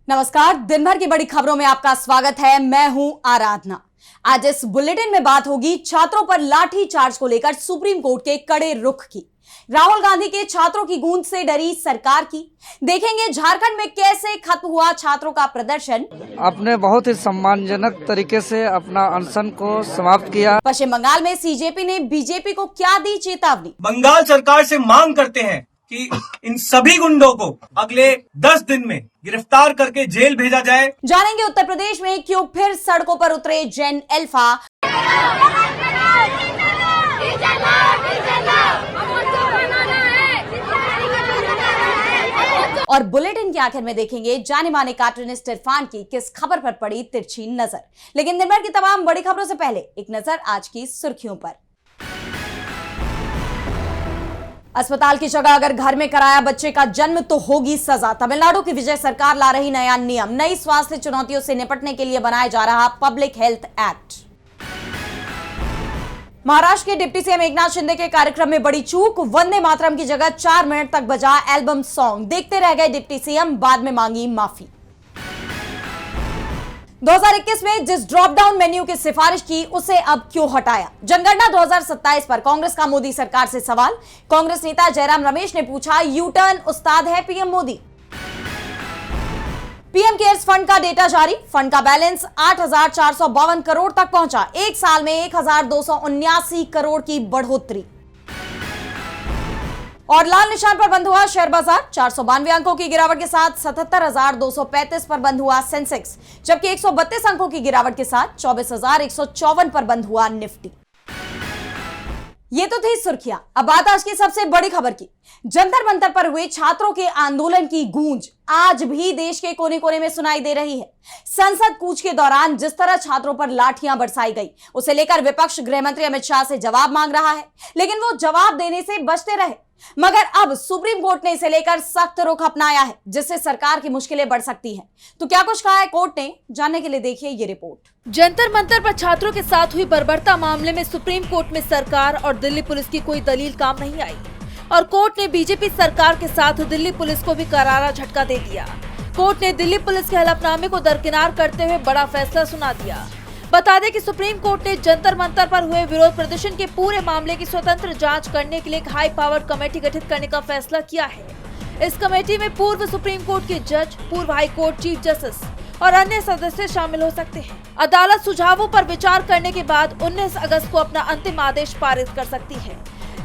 नमस्कार, दिन भर की बड़ी खबरों में आपका स्वागत है। मैं हूं आराधना। आज इस बुलेटिन में बात होगी छात्रों पर लाठी चार्ज को लेकर सुप्रीम कोर्ट के कड़े रुख की, राहुल गांधी के छात्रों की गूंज से डरी सरकार की, देखेंगे झारखंड में कैसे खत्म हुआ छात्रों का प्रदर्शन। आपने बहुत ही सम्मानजनक तरीके से अपना अनशन को समाप्त किया। पश्चिम बंगाल में सीजेपी ने बीजेपी को क्या दी चेतावनी। बंगाल सरकार से मांग करते हैं कि इन सभी गुंडों को अगले 10 दिन में गिरफ्तार करके जेल भेजा जाए। जानेंगे उत्तर प्रदेश में क्यों फिर सड़कों पर उतरे जेन अल्फा। और बुलेटिन के आखिर में देखेंगे जाने माने कार्टूनिस्ट इरफान की किस खबर पर पड़ी तिरछी नजर। लेकिन दिन भर की तमाम बड़ी खबरों से पहले एक नजर आज की सुर्खियों पर। अस्पताल की जगह अगर घर में कराया बच्चे का जन्म तो होगी सजा। तमिलनाडु की विजय सरकार ला रही नया नियम। नई स्वास्थ्य चुनौतियों से निपटने के लिए बनाया जा रहा पब्लिक हेल्थ एक्ट। महाराष्ट्र के डिप्टी सीएम एकनाथ शिंदे के कार्यक्रम में बड़ी चूक। वंदे मातरम की जगह 4 मिनट तक बजा एल्बम सॉन्ग। देखते रह गए डिप्टी सीएम, बाद में मांगी माफी। 2021 में जिस ड्रॉप डाउन मेन्यू की सिफारिश की उसे अब क्यों हटाया। जनगणना 2027 पर कांग्रेस का मोदी सरकार से सवाल। कांग्रेस नेता जयराम रमेश ने पूछा, यू टर्न उस्ताद है PM Modi. PM cares fund का डेटा जारी। फंड का बैलेंस 8,452 करोड़ तक पहुंचा। एक साल में 1,279 करोड़ की बढ़ोतरी। और लाल निशान पर बंद हुआ शेयर बाजार। 492 अंकों की गिरावट के साथ 77,235 पर बंद हुआ सेंसेक्स, जबकि 132 अंकों की गिरावट के साथ 24,154 पर बंद हुआ निफ्टी। ये तो थी सुर्खियां। अब बात आज की सबसे बड़ी खबर की। जंतर मंतर पर हुए छात्रों के आंदोलन की गूंज आज भी देश के कोने कोने में सुनाई दे रही है। संसद कूच के दौरान जिस तरह छात्रों पर लाठियां बरसाई गई, उसे लेकर विपक्ष गृह मंत्री अमित शाह से जवाब मांग रहा है, लेकिन वो जवाब देने से बचते रहे। मगर अब सुप्रीम कोर्ट ने इसे लेकर सख्त रुख अपनाया है, जिससे सरकार की मुश्किलें बढ़ सकती हैं। तो क्या कुछ कहा है कोर्ट ने, जानने के लिए देखिए ये रिपोर्ट। जंतर मंतर पर छात्रों के साथ हुई बर्बरता मामले में सुप्रीम कोर्ट में सरकार और दिल्ली पुलिस की कोई दलील काम नहीं आई और कोर्ट ने बीजेपी सरकार के साथ दिल्ली पुलिस को भी करारा झटका दे दिया। कोर्ट ने दिल्ली पुलिस के हलफनामे को दरकिनार करते हुए बड़ा फैसला सुना दिया। बता दें कि सुप्रीम कोर्ट ने जंतर मंतर पर हुए विरोध प्रदर्शन के पूरे मामले की स्वतंत्र जांच करने के लिए एक हाई पावर्ड कमेटी गठित करने का फैसला किया है। इस कमेटी में पूर्व सुप्रीम कोर्ट के जज, पूर्व हाई कोर्ट चीफ जस्टिस और अन्य सदस्य शामिल हो सकते हैं। अदालत सुझावों पर विचार करने के बाद 19 अगस्त को अपना अंतिम आदेश पारित कर सकती है।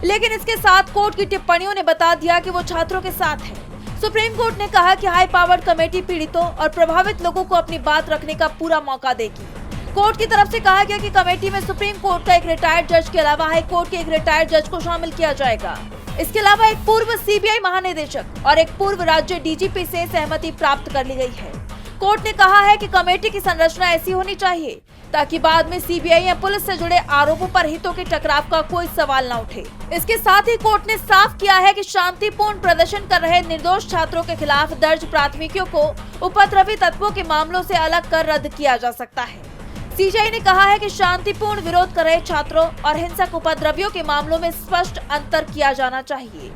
लेकिन इसके साथ कोर्ट की टिप्पणियों ने बता दिया कि वो छात्रों के साथ है। सुप्रीम कोर्ट ने कहा कि हाई पावर्ड कमेटी पीड़ितों और प्रभावित लोगों को अपनी बात रखने का पूरा मौका देगी। कोर्ट की तरफ से कहा गया कि कमेटी में सुप्रीम कोर्ट का एक रिटायर्ड जज के अलावा हाई कोर्ट के एक रिटायर्ड जज को शामिल किया जाएगा। इसके अलावा एक पूर्व सीबीआई महानिदेशक और एक पूर्व राज्य डीजीपी से सहमति प्राप्त कर ली गई है। कोर्ट ने कहा है कि कमेटी की संरचना ऐसी होनी चाहिए ताकि बाद में सीबीआई या पुलिस से जुड़े आरोपों पर हितों के टकराव का कोई सवाल न उठे। इसके साथ ही कोर्ट ने साफ किया है कि शांतिपूर्ण प्रदर्शन कर रहे निर्दोष छात्रों के खिलाफ दर्ज प्राथमिकियों को उपद्रवी तत्वों के मामलों से अलग कर रद्द किया जा सकता है। सीजेआई ने कहा है कि शांतिपूर्ण विरोध कर रहे छात्रों और हिंसक उपद्रवियों के मामलों में स्पष्ट अंतर किया जाना चाहिए।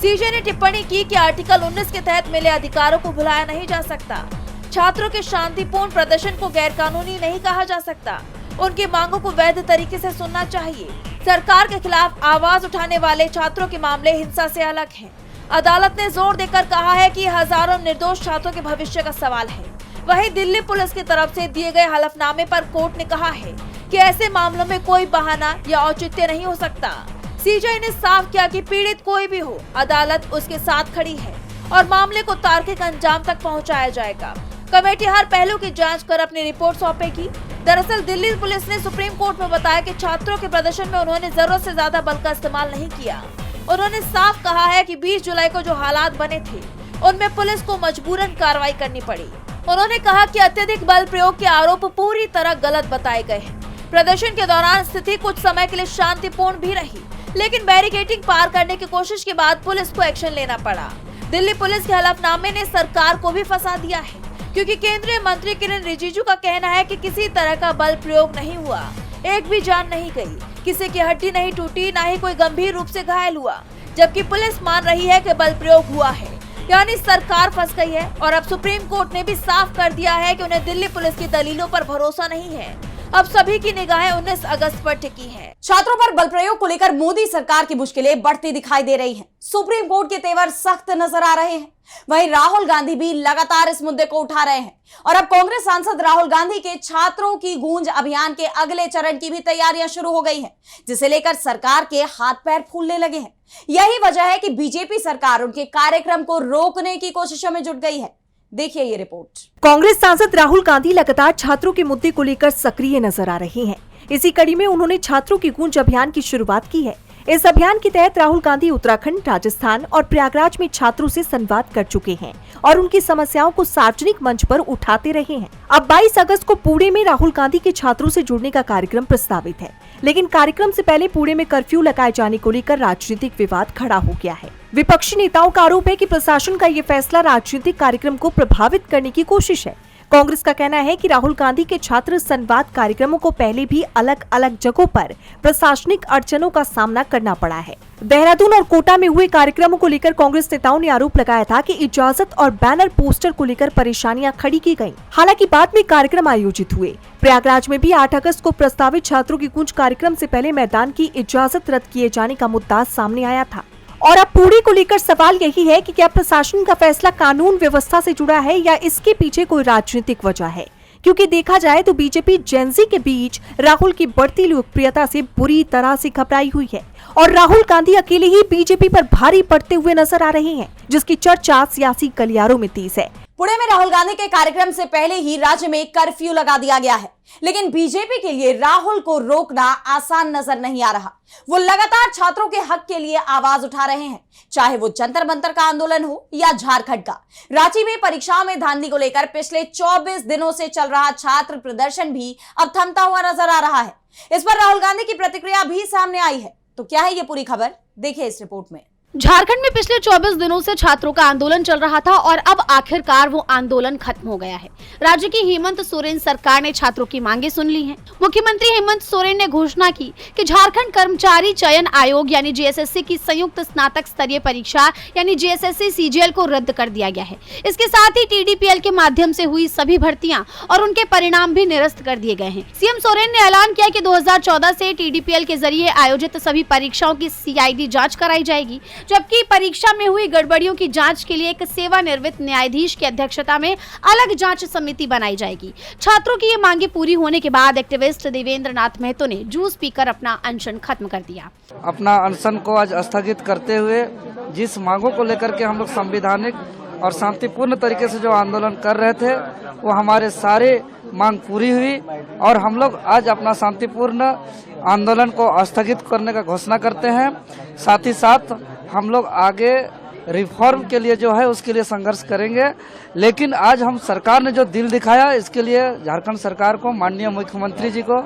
सीजेआई ने टिप्पणी की कि आर्टिकल 19 के तहत मिले अधिकारों को भुलाया नहीं जा सकता। छात्रों के शांतिपूर्ण प्रदर्शन को गैरकानूनी नहीं कहा जा सकता। उनकी मांगों को वैध तरीके से सुनना चाहिए। सरकार के खिलाफ आवाज उठाने वाले छात्रों के मामले हिंसा से अलग हैं। अदालत ने जोर देकर कहा है कि हजारों निर्दोष छात्रों के भविष्य का सवाल है। वहीं दिल्ली पुलिस की तरफ से दिए गए हलफनामे पर कोर्ट ने कहा है कि ऐसे मामलों में कोई बहाना या औचित्य नहीं हो सकता। सीजेआई ने साफ किया कि पीड़ित कोई भी हो, अदालत उसके साथ खड़ी है और मामले को तार्किक अंजाम तक पहुंचाया जाएगा। कमेटी हर पहलू की जांच कर अपनी रिपोर्ट सौंपेगी। दरअसल दिल्ली पुलिस ने सुप्रीम कोर्ट में बताया कि छात्रों के प्रदर्शन में उन्होंने जरूरत से ज्यादा बल का इस्तेमाल नहीं किया। उन्होंने साफ कहा है कि 20 जुलाई को जो हालात बने थे उनमें पुलिस को मजबूरन कार्रवाई करनी पड़ी। उन्होंने कहा कि अत्यधिक बल प्रयोग के आरोप पूरी तरह गलत बताए गए हैं। प्रदर्शन के दौरान स्थिति कुछ समय के लिए शांतिपूर्ण भी रही, लेकिन बैरिकेडिंग पार करने की कोशिश के बाद पुलिस को एक्शन लेना पड़ा। दिल्ली पुलिस के हलफनामे ने सरकार को भी फंसा दिया है, क्योंकि केंद्रीय मंत्री किरण रिजिजू का कहना है कि किसी तरह का बल प्रयोग नहीं हुआ, एक भी जान नहीं गई, किसी की हड्डी नहीं टूटी, न ही कोई गंभीर रूप से घायल हुआ, जबकि पुलिस मान रही है कि बल प्रयोग हुआ है। यानी सरकार फंस गई है और अब सुप्रीम कोर्ट ने भी साफ कर दिया है कि उन्हें दिल्ली पुलिस की दलीलों पर भरोसा नहीं है। अब सभी की निगाहें 19 अगस्त पर टिकी हैं। छात्रों पर बल प्रयोग को लेकर मोदी सरकार की मुश्किलें बढ़ती दिखाई दे रही हैं। सुप्रीम कोर्ट के तेवर सख्त नजर आ रहे हैं। वहीं राहुल गांधी भी लगातार इस मुद्दे को उठा रहे हैं और अब कांग्रेस सांसद राहुल गांधी के छात्रों की गूंज अभियान के अगले चरण की भी तैयारियां शुरू हो गई हैं, जिसे लेकर सरकार के हाथ पैर फूलने लगे हैं। यही वजह है कि बीजेपी सरकार उनके कार्यक्रम को रोकने की कोशिशों में जुट गई है। देखिए ये रिपोर्ट। कांग्रेस सांसद राहुल गांधी लगातार छात्रों के मुद्दे को लेकर सक्रिय नजर आ रहे हैं। इसी कड़ी में उन्होंने छात्रों की गूंज अभियान की शुरुआत की है। इस अभियान के तहत राहुल गांधी उत्तराखंड, राजस्थान और प्रयागराज में छात्रों से संवाद कर चुके हैं और उनकी समस्याओं को सार्वजनिक मंच पर उठाते रहे हैं। अब 22 अगस्त को पुणे में राहुल गांधी के छात्रों से जुड़ने का कार्यक्रम प्रस्तावित है, लेकिन कार्यक्रम से पहले पुणे में कर्फ्यू लगाए जाने को लेकर राजनीतिक विवाद खड़ा हो गया है। विपक्षी नेताओं का आरोप है कि प्रशासन का ये फैसला राजनीतिक कार्यक्रम को प्रभावित करने की कोशिश है। कांग्रेस का कहना है कि राहुल गांधी के छात्र संवाद कार्यक्रमों को पहले भी अलग अलग जगहों पर प्रशासनिक अड़चनों का सामना करना पड़ा है। देहरादून और कोटा में हुए कार्यक्रमों को लेकर कांग्रेस नेताओं ने आरोप लगाया था कि इजाजत और बैनर पोस्टर को लेकर परेशानियां खड़ी की गयी। हालांकि बाद में कार्यक्रम आयोजित हुए। प्रयागराज में भी 8 अगस्त को प्रस्तावित छात्रों की गूंज कार्यक्रम से पहले मैदान की इजाजत रद्द किए जाने का मुद्दा सामने आया था। और अब पुणे को लेकर सवाल यही है कि क्या प्रशासन का फैसला कानून व्यवस्था से जुड़ा है या इसके पीछे कोई राजनीतिक वजह है, क्योंकि देखा जाए तो बीजेपी जेनजी के बीच राहुल की बढ़ती लोकप्रियता से बुरी तरह से घबराई हुई है और राहुल गांधी अकेले ही बीजेपी पर भारी पड़ते हुए नजर आ रहे हैं, जिसकी चर्चा सियासी गलियारों में तेज है। पुणे में राहुल गांधी के कार्यक्रम से पहले ही राज्य में कर्फ्यू लगा दिया गया है, लेकिन बीजेपी के लिए राहुल को रोकना आसान नजर नहीं आ रहा। वो लगातार छात्रों के हक के लिए आवाज उठा रहे हैं, चाहे वो जंतर मंतर का आंदोलन हो या झारखंड का। रांची में परीक्षाओं में धांधली को लेकर पिछले 24 दिनों से चल रहा छात्र प्रदर्शन भी अब थमता हुआ नजर आ रहा है। इस पर राहुल गांधी की प्रतिक्रिया भी सामने आई है। तो क्या है ये पूरी खबर, देखिए इस रिपोर्ट में। झारखंड में पिछले 24 दिनों से छात्रों का आंदोलन चल रहा था और अब आखिरकार वो आंदोलन खत्म हो गया है। राज्य की हेमंत सोरेन सरकार ने छात्रों की मांगे सुन ली हैं। मुख्यमंत्री हेमंत सोरेन ने घोषणा की कि झारखंड कर्मचारी चयन आयोग यानी जेएसएससी की संयुक्त स्नातक स्तरीय परीक्षा यानी जेएसएससी सीजीएल को रद्द कर दिया गया है। इसके साथ ही टीडीपीएल के माध्यम से हुई सभी भर्तियां और उनके परिणाम भी निरस्त कर दिए गए हैं। सीएम सोरेन ने ऐलान किया कि 2014 से टीडीपीएल के जरिए आयोजित सभी परीक्षाओं की सीआईडी जाँच कराई जाएगी, जबकि परीक्षा में हुई गड़बड़ियों की जांच के लिए एक सेवानिवृत्त न्यायाधीश की अध्यक्षता में अलग जांच समिति बनाई जाएगी। छात्रों की ये मांगे पूरी होने के बाद एक्टिविस्ट देवेंद्र नाथ महतो ने जूस पीकर अपना अनशन खत्म कर दिया। अपना अनशन को आज स्थगित करते हुए जिस मांगों को लेकर के हम लोग संवैधानिक और शांतिपूर्ण तरीके से जो आंदोलन कर रहे थे, वो हमारे सारे मांग पूरी हुई और हम लोग आज अपना शांतिपूर्ण आंदोलन को स्थगित करने का घोषणा करते हैं। साथ ही साथ हम लोग आगे रिफॉर्म के लिए जो है उसके लिए संघर्ष करेंगे। लेकिन आज हम सरकार ने जो दिल दिखाया, इसके लिए झारखंड सरकार को, माननीय मुख्यमंत्री जी को,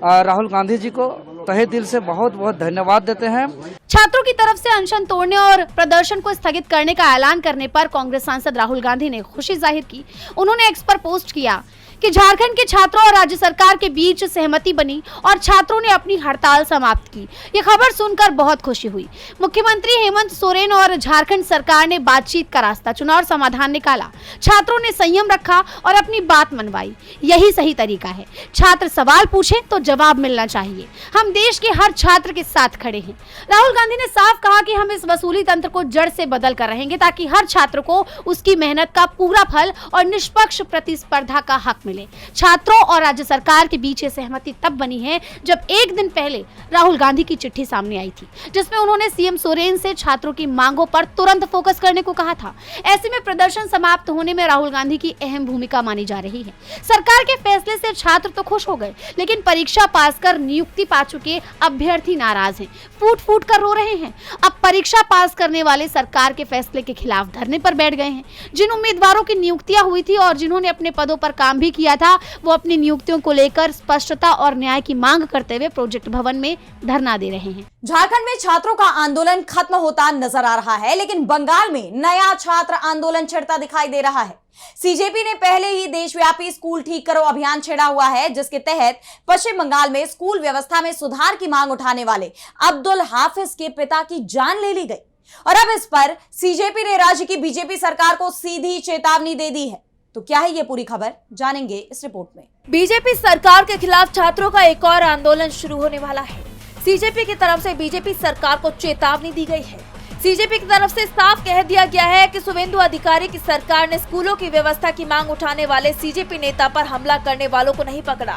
राहुल गांधी जी को तहे दिल से बहुत बहुत धन्यवाद देते हैं। छात्रों की तरफ से अनशन तोड़ने और प्रदर्शन को स्थगित करने का ऐलान करने पर कांग्रेस सांसद राहुल गांधी ने खुशी जाहिर की। उन्होंने एक्स पर पोस्ट किया कि झारखंड के छात्रों और राज्य सरकार के बीच सहमति बनी और छात्रों ने अपनी हड़ताल समाप्त की। ये खबर सुनकर बहुत खुशी हुई। मुख्यमंत्री हेमंत सोरेन और झारखंड सरकार ने बातचीत का रास्ता चुना और समाधान निकाला। छात्रों ने संयम रखा और अपनी बात मनवाई। यही सही तरीका है। छात्र सवाल पूछे तो जवाब मिलना चाहिए। हम देश के हर छात्र के साथ खड़े हैं। राहुल गांधी ने साफ कहा कि हम इस वसूली तंत्र को जड़ से बदल कर रहेंगे ताकि हर छात्र को उसकी मेहनत का पूरा फल और निष्पक्ष प्रतिस्पर्धा का हक मिले। छात्रों और राज्य सरकार के बीच सहमति तब बनी है जब एक दिन पहले राहुल गांधी की चिट्ठी सामने आई थी, जिसमें उन्होंने सीएम सोरेन से छात्रों की मांगों पर तुरंत फोकस करने को कहा था। ऐसे में प्रदर्शन समाप्त होने में राहुल गांधी की अहम भूमिका मानी जा रही है। सरकार के फैसले से छात्र तो खुश हो गए, लेकिन परीक्षा पास कर नियुक्ति पा चुके अभ्यर्थी नाराज हैं, फूट फूट कर रो रहे हैं। अब परीक्षा पास करने वाले सरकार के फैसले के खिलाफ धरने पर बैठ गए हैं। जिन उम्मीदवारों की नियुक्तियां हुई थी और जिन्होंने अपने पदों पर काम भी किया था, वो अपनी नियुक्तियों को लेकर स्पष्टता और न्याय की मांग करते हुए प्रोजेक्ट भवन में धरना दे रहे हैं। झारखंड में छात्रों का आंदोलन खत्म होता नजर आ रहा है, लेकिन बंगाल में नया छात्र आंदोलन छिड़ता दिखाई दे रहा है। सीजेपी ने पहले ही देशव्यापी स्कूल ठीक करो अभियान छेड़ा हुआ है, जिसके तहत पश्चिम बंगाल में स्कूल व्यवस्था में सुधार की मांग उठाने वाले अब्दुल हाफिज के पिता की जान ले ली गई। और अब इस पर सीजेपी ने राज्य की बीजेपी सरकार को सीधी चेतावनी दे दी है। तो क्या है ये पूरी खबर, जानेंगे इस रिपोर्ट में। बीजेपी सरकार के खिलाफ छात्रों का एक और आंदोलन शुरू होने वाला है। सीजेपी की तरफ से बीजेपी सरकार को चेतावनी दी गई है। सीजेपी की तरफ से साफ कह दिया गया है कि शुभेंदु अधिकारी की सरकार ने स्कूलों की व्यवस्था की मांग उठाने वाले सीजेपी नेता पर हमला करने वालों को नहीं पकड़ा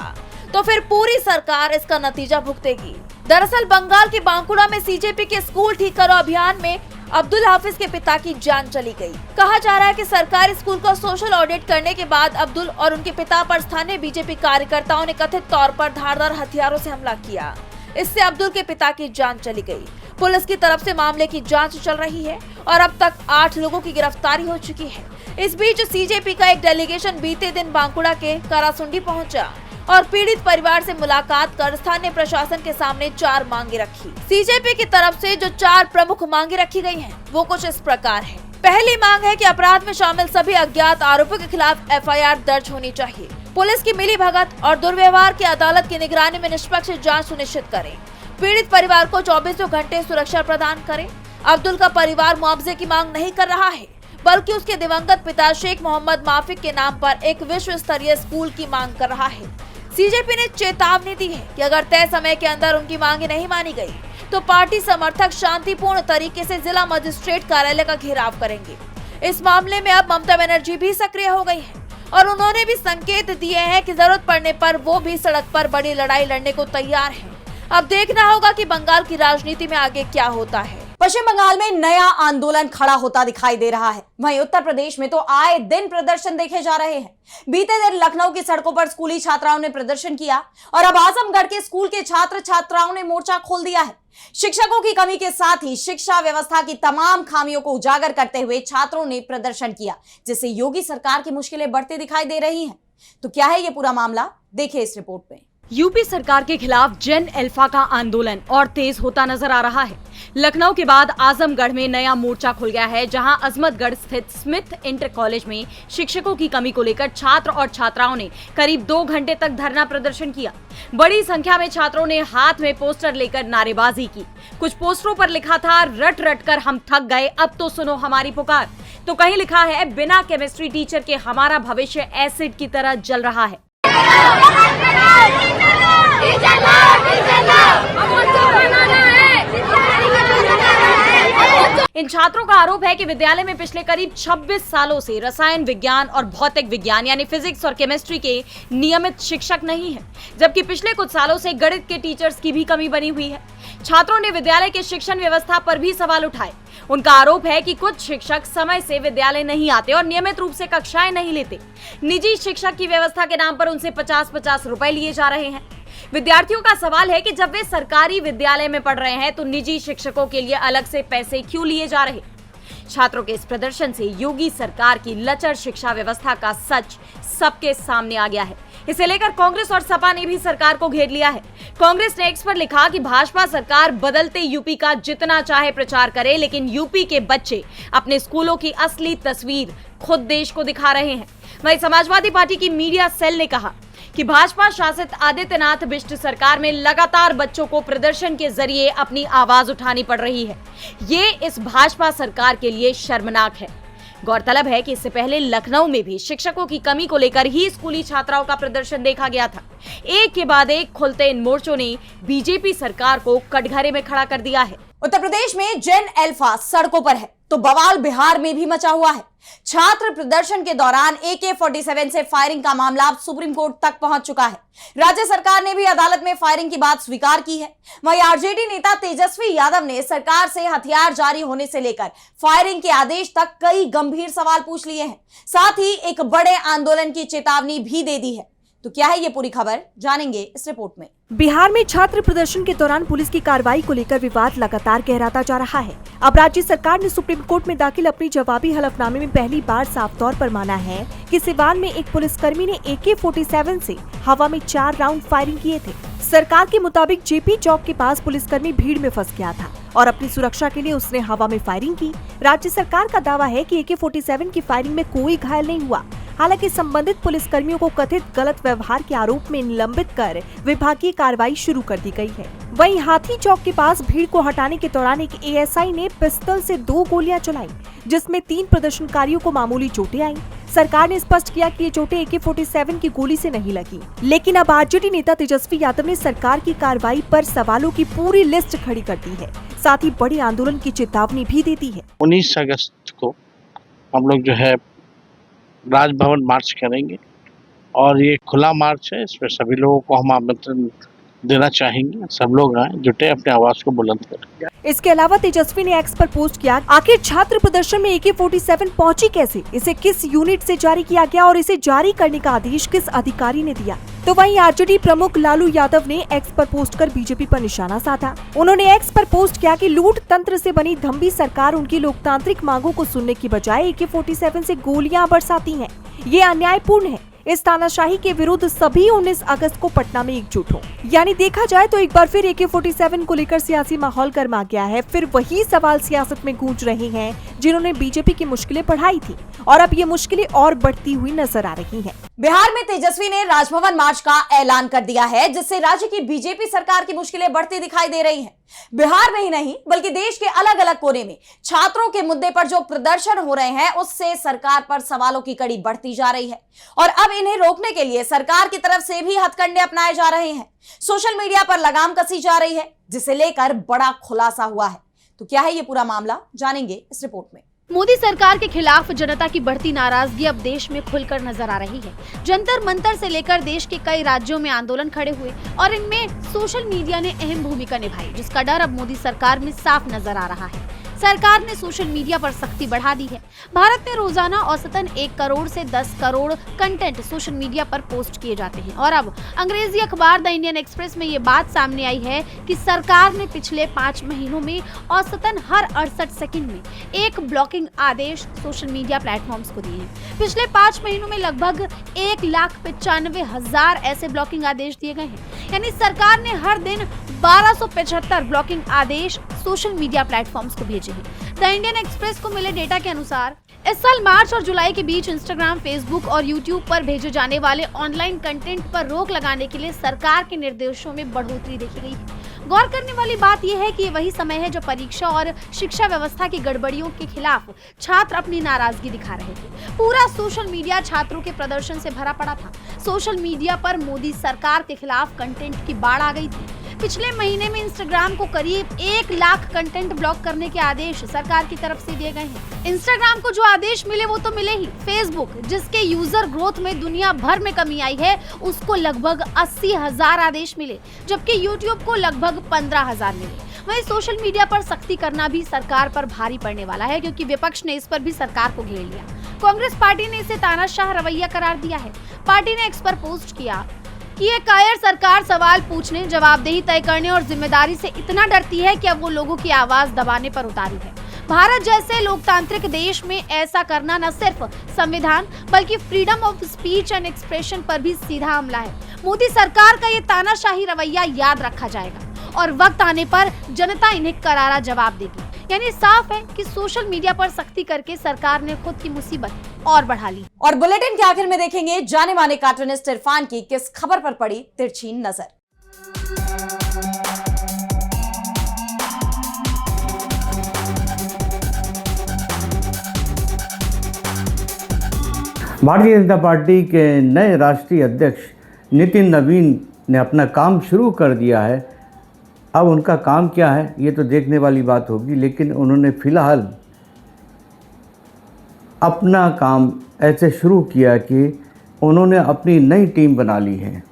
तो फिर पूरी सरकार इसका नतीजा भुगतेगी। दरअसल बंगाल के बांकुड़ा में सीजेपी के स्कूल ठीक करो अभियान में अब्दुल हाफिज के पिता की जान चली गई। कहा जा रहा है कि सरकारी स्कूल का सोशल ऑडिट करने के बाद अब्दुल और उनके पिता पर स्थानीय बीजेपी कार्यकर्ताओं ने कथित तौर पर धारदार हथियारों से हमला किया। इससे अब्दुल के पिता की जान चली गई। पुलिस की तरफ से मामले की जांच चल रही है और अब तक 8 लोगों की गिरफ्तारी हो चुकी है। इस बीच सीजेपी का एक डेलीगेशन बीते दिन बांकुड़ा के करासुंडी पहुंचा और पीड़ित परिवार से मुलाकात कर स्थानीय प्रशासन के सामने 4 मांगे रखी। सीजेपी की तरफ से जो 4 प्रमुख मांगे रखी गई हैं, वो कुछ इस प्रकार है। पहली मांग है कि अपराध में शामिल सभी अज्ञात आरोपियों के खिलाफ एफआईआर दर्ज होनी चाहिए। पुलिस की मिलीभगत और दुर्व्यवहार की अदालत की निगरानी में निष्पक्ष जांच सुनिश्चित करें। पीड़ित परिवार को 24 घंटे सुरक्षा प्रदान करें। अब्दुल का परिवार मुआवजे की मांग नहीं कर रहा है, बल्कि उसके दिवंगत पिता शेख मोहम्मद माफिक के नाम पर एक विश्व स्तरीय स्कूल की मांग कर रहा है। सीजेपी ने चेतावनी दी है कि अगर तय समय के अंदर उनकी मांगे नहीं मानी गई तो पार्टी समर्थक शांतिपूर्ण तरीके से जिला मजिस्ट्रेट कार्यालय का घेराव करेंगे। इस मामले में अब ममता बनर्जी भी सक्रिय हो गई है और उन्होंने भी संकेत दिए हैं कि जरूरत पड़ने पर वो भी सड़क पर बड़ी लड़ाई लड़ने को तैयार हैं। अब देखना होगा कि बंगाल की राजनीति में आगे क्या होता है। पश्चिम बंगाल में नया आंदोलन खड़ा होता दिखाई दे रहा है। वहीं उत्तर प्रदेश में तो आए दिन प्रदर्शन देखे जा रहे हैं। बीते दिन लखनऊ की सड़कों पर स्कूली छात्राओं ने प्रदर्शन किया और अब आजमगढ़ के स्कूल के छात्र छात्राओं ने मोर्चा खोल दिया है। शिक्षकों की कमी के साथ ही शिक्षा व्यवस्था की तमाम खामियों को उजागर करते हुए छात्रों ने प्रदर्शन किया, जिससे योगी सरकार की मुश्किलें बढ़ती दिखाई दे रही हैं। तो क्या है ये पूरा मामला, देखिए इस रिपोर्ट में। यूपी सरकार के खिलाफ जेन अल्फा का आंदोलन और तेज होता नजर आ रहा है। लखनऊ के बाद आजमगढ़ में नया मोर्चा खुल गया है, जहां अजमतगढ़ स्थित स्मिथ इंटर कॉलेज में शिक्षकों की कमी को लेकर छात्र और छात्राओं ने करीब 2 घंटे तक धरना प्रदर्शन किया। बड़ी संख्या में छात्रों ने हाथ में पोस्टर लेकर नारेबाजी की। कुछ पोस्टरों पर लिखा था, रट रट कर हम थक गए, अब तो सुनो हमारी पुकार। तो कहीं लिखा है, बिना केमिस्ट्री टीचर के हमारा भविष्य एसिड की तरह जल रहा है। इन छात्रों का आरोप है कि विद्यालय में पिछले करीब 26 सालों से रसायन विज्ञान और भौतिक विज्ञान यानी फिजिक्स और केमिस्ट्री के नियमित शिक्षक नहीं है, जबकि पिछले कुछ सालों से गणित के टीचर्स की भी कमी बनी हुई है। छात्रों ने विद्यालय के शिक्षण व्यवस्था पर भी सवाल उठाए। उनका आरोप है कि कुछ शिक्षक समय से विद्यालय नहीं आते और नियमित रूप से कक्षाएं नहीं लेते। निजी शिक्षक की व्यवस्था के नाम पर उनसे 50-50 रुपए लिए जा रहे हैं। विद्यार्थियों का सवाल है कि जब वे सरकारी विद्यालय में पढ़ रहे हैं तो निजी शिक्षकों के लिए अलग से पैसे क्यों लिए जा रहे। छात्रों के इस प्रदर्शन से योगी सरकार की लचर शिक्षा व्यवस्था का सच सबके सामने आ गया है। इसे लेकर कांग्रेस और सपा ने भी सरकार को घेर लिया है। कांग्रेस ने एक्स पर लिखा कि भाजपा सरकार बदलते यूपी का जितना चाहे प्रचार करे, लेकिन यूपी के बच्चे अपने स्कूलों की असली तस्वीर खुद देश को दिखा रहे हैं। वहीं समाजवादी पार्टी की मीडिया सेल ने कहा कि भाजपा शासित आदित्यनाथ बिष्ट सरकार में लगातार बच्चों को प्रदर्शन के जरिए अपनी आवाज उठानी पड़ रही है। ये इस भाजपा सरकार के लिए शर्मनाक है। गौरतलब है कि इससे पहले लखनऊ में भी शिक्षकों की कमी को लेकर ही स्कूली छात्राओं का प्रदर्शन देखा गया था। एक के बाद एक खुलते इन मोर्चों ने बीजेपी सरकार को कटघरे में खड़ा कर दिया है। उत्तर प्रदेश में जेन अल्फा सड़कों पर है तो बवाल बिहार में भी मचा हुआ है। छात्र प्रदर्शन के दौरान AK-47 से फायरिंग का मामला अब सुप्रीम कोर्ट तक पहुंच चुका है। राज्य सरकार ने भी अदालत में फायरिंग की बात स्वीकार की है। वहीं आरजेडी नेता तेजस्वी यादव ने सरकार से हथियार जारी होने से लेकर फायरिंग के आदेश तक कई गंभीर सवाल पूछ लिए हैं। साथ ही एक बड़े आंदोलन की चेतावनी भी दे दी है। तो क्या है ये पूरी खबर, जानेंगे इस रिपोर्ट में। बिहार में छात्र प्रदर्शन के दौरान पुलिस की कार्रवाई को लेकर विवाद लगातार गहराता जा रहा है। अब राज्य सरकार ने सुप्रीम कोर्ट में दाखिल अपनी जवाबी हलफनामे में पहली बार साफ तौर पर माना है कि सिवान में एक पुलिसकर्मी ने AK-47 से हवा में 4 राउंड फायरिंग किए थे। सरकार के मुताबिक JP चौक के पास पुलिसकर्मी भीड़ में फंस गया था और अपनी सुरक्षा के लिए उसने हवा में फायरिंग की। राज्य सरकार का दावा है कि AK-47 की फायरिंग में कोई घायल नहीं हुआ। हालांकि संबंधित पुलिसकर्मियों को कथित गलत व्यवहार के आरोप में निलंबित कर विभागीय कार्रवाई शुरू कर दी गई है। वहीं हाथी चौक के पास भीड़ को हटाने के दौरान एक एएसआई ने पिस्टल से 2 गोलियां चलाई, जिसमें 3 प्रदर्शनकारियों को मामूली चोटें आईं। सरकार ने स्पष्ट किया कि ये चोटें AK-47 की गोली से नहीं लगी, लेकिन अब आरजेडी नेता तेजस्वी यादव ने सरकार की कार्रवाई पर सवालों की पूरी लिस्ट खड़ी कर दी है, साथ ही बड़े आंदोलन की चेतावनी भी देती है। 19 अगस्त को हम लोग जो है राजभवन मार्च करेंगे और ये खुला मार्च है, इसमें सभी लोगों को हम आमंत्रण देना चाहेंगे। सब लोग आए, जुटे, अपने आवाज को बुलंद करें। इसके अलावा तेजस्वी ने एक्स पर पोस्ट किया, आखिर छात्र प्रदर्शन में AK-47 पहुंची कैसे, इसे किस यूनिट से जारी किया गया और इसे जारी करने का आदेश किस अधिकारी ने दिया। तो वहीं आरजेडी प्रमुख लालू यादव ने एक्स पर पोस्ट कर बीजेपी पर निशाना साधा। उन्होंने एक्स पर पोस्ट किया कि लूट तंत्र से बनी धम्बी सरकार उनकी लोकतांत्रिक मांगों को सुनने की बजाय AK-47 से गोलियां बरसाती है। ये अन्यायपूर्ण है। इस तानाशाही के विरुद्ध सभी 19 अगस्त को पटना में एकजुट हो। यानी देखा जाए तो एक बार फिर AK-47 को लेकर सियासी माहौल गर्मा गया है। फिर वही सवाल सियासत में गूंज रहे हैं जिन्होंने बीजेपी की मुश्किलें बढ़ाई थी और अब ये मुश्किलें और बढ़ती हुई नजर आ रही हैं। बिहार में तेजस्वी ने राजभवन मार्च का ऐलान कर दिया है, जिससे राज्य की बीजेपी सरकार की मुश्किलें बढ़ती दिखाई दे रही हैं। बिहार में ही नहीं बल्कि देश के अलग अलग कोने में छात्रों के मुद्दे पर जो प्रदर्शन हो रहे हैं, उससे सरकार पर सवालों की कड़ी बढ़ती जा रही है और अब इन्हें रोकने के लिए सरकार की तरफ से भी हथकंडे अपनाए जा रहे हैं। सोशल मीडिया पर लगाम कसी जा रही है, जिसे लेकर बड़ा खुलासा हुआ है। तो क्या है ये पूरा मामला, जानेंगे इस रिपोर्ट में। मोदी सरकार के खिलाफ जनता की बढ़ती नाराजगी अब देश में खुलकर नजर आ रही है। जंतर मंतर से लेकर देश के कई राज्यों में आंदोलन खड़े हुए और इनमें सोशल मीडिया ने अहम भूमिका निभाई, जिसका डर अब मोदी सरकार में साफ नजर आ रहा है। सरकार ने सोशल मीडिया पर सख्ती बढ़ा दी है। भारत में रोजाना औसतन 1 करोड़ से 10 करोड़ कंटेंट सोशल मीडिया पर पोस्ट किए जाते हैं और अब अंग्रेजी अखबार द इंडियन एक्सप्रेस में ये बात सामने आई है कि सरकार ने पिछले 5 महीनों में औसतन हर 68 सेकंड में एक ब्लॉकिंग आदेश सोशल मीडिया प्लेटफॉर्म्स को दिए हैं। पिछले 5 महीनों में लगभग 1,95,000 ऐसे ब्लॉकिंग आदेश दिए गए हैं। यानी सरकार ने हर दिन 1275 ब्लॉकिंग आदेश सोशल मीडिया प्लेटफॉर्म्स को भेजे हैं। द इंडियन एक्सप्रेस को मिले डेटा के अनुसार इस साल मार्च और जुलाई के बीच इंस्टाग्राम, फेसबुक और यूट्यूब पर भेजे जाने वाले ऑनलाइन कंटेंट पर रोक लगाने के लिए सरकार के निर्देशों में बढ़ोतरी देखी गई है। गौर करने वाली बात यह है कि ये वही समय है जब परीक्षा और शिक्षा व्यवस्था की गड़बड़ियों के खिलाफ छात्र अपनी नाराजगी दिखा रहे थे। पूरा सोशल मीडिया छात्रों के प्रदर्शन से भरा पड़ा था। सोशल मीडिया पर मोदी सरकार के खिलाफ कंटेंट की बाढ़ आ गई थी। पिछले महीने में इंस्टाग्राम को करीब 1 लाख कंटेंट ब्लॉक करने के आदेश सरकार की तरफ से दिए गए हैं। इंस्टाग्राम को जो आदेश मिले वो तो मिले ही, फेसबुक जिसके यूजर ग्रोथ में दुनिया भर में कमी आई है, उसको लगभग 80,000 आदेश मिले, जबकि यूट्यूब को लगभग 15,000 मिले। वहीं सोशल मीडिया पर सख्ती करना भी सरकार पर भारी पड़ने वाला है, क्योंकि विपक्ष ने इस पर भी सरकार को घेर लिया। कांग्रेस पार्टी ने इसे तानाशाह रवैया करार दिया है। पार्टी ने एक्स पर पोस्ट किया कि ये कायर सरकार सवाल पूछने, जवाबदेही तय करने और जिम्मेदारी से इतना डरती है कि अब वो लोगों की आवाज दबाने पर उतारी है। भारत जैसे लोकतांत्रिक देश में ऐसा करना न सिर्फ संविधान बल्कि freedom of speech and expression पर भी सीधा हमला है। मोदी सरकार का ये तानाशाही रवैया याद रखा जाएगा और वक्त आने पर जनता इन्हें करारा जवाब देगी। यानी साफ है कि सोशल मीडिया पर सख्ती करके सरकार ने खुद की मुसीबत और बढ़ा ली। और बुलेटिन के आखिर में देखेंगे जाने माने कार्टूनिस्ट इरफान की किस खबर पर पड़ी तिरछी नजर। भारतीय जनता पार्टी के नए राष्ट्रीय अध्यक्ष नितिन नवीन ने अपना काम शुरू कर दिया है। अब उनका काम क्या है ये तो देखने वाली बात होगी, लेकिन उन्होंने फिलहाल अपना काम ऐसे शुरू किया कि उन्होंने अपनी नई टीम बना ली है।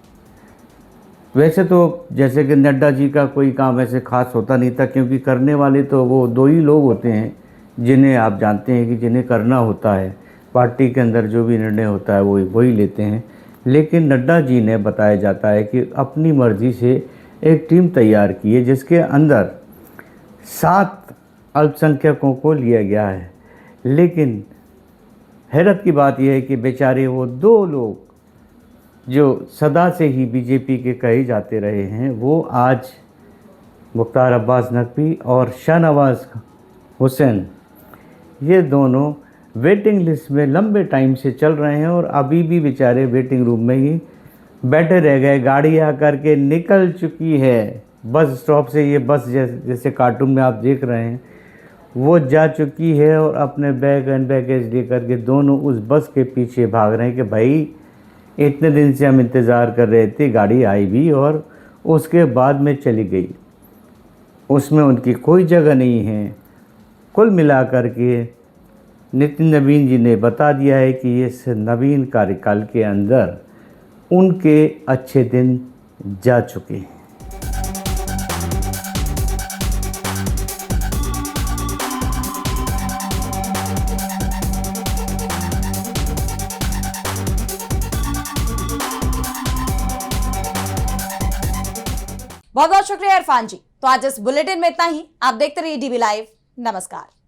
वैसे तो जैसे कि नड्डा जी का कोई काम ऐसे खास होता नहीं था, क्योंकि करने वाले तो वो 2 ही लोग होते हैं जिन्हें आप जानते हैं कि जिन्हें करना होता है। पार्टी के अंदर जो भी निर्णय होता है वो वही लेते हैं। लेकिन नड्डा जी ने बताया जाता है कि अपनी मर्जी से एक टीम तैयार की है, जिसके अंदर 7 अल्पसंख्यकों को लिया गया है। लेकिन हैरत की बात यह है कि बेचारे वो 2 लोग जो सदा से ही बीजेपी के कहे जाते रहे हैं, वो आज मुख्तार अब्बास नकवी और शाहनवाज हुसैन, ये दोनों वेटिंग लिस्ट में लंबे टाइम से चल रहे हैं और अभी भी बेचारे वेटिंग रूम में ही बैठे रह गए। गाड़ी आकर के निकल चुकी है बस स्टॉप से। ये बस जैसे कार्टून में आप देख रहे हैं वो जा चुकी है और अपने बैग एंड बैगेज लेकर के दोनों उस बस के पीछे भाग रहे हैं कि भाई इतने दिन से हम इंतज़ार कर रहे थे, गाड़ी आई भी और उसके बाद में चली गई। उसमें उनकी कोई जगह नहीं है। कुल मिलाकर के नितिन नवीन जी ने बता दिया है कि इस नवीन कार्यकाल के अंदर उनके अच्छे दिन जा चुके हैं। बहुत बहुत शुक्रिया इरफान जी। तो आज इस बुलेटिन में इतना ही। आप देखते रहिए डीबी लाइव। नमस्कार।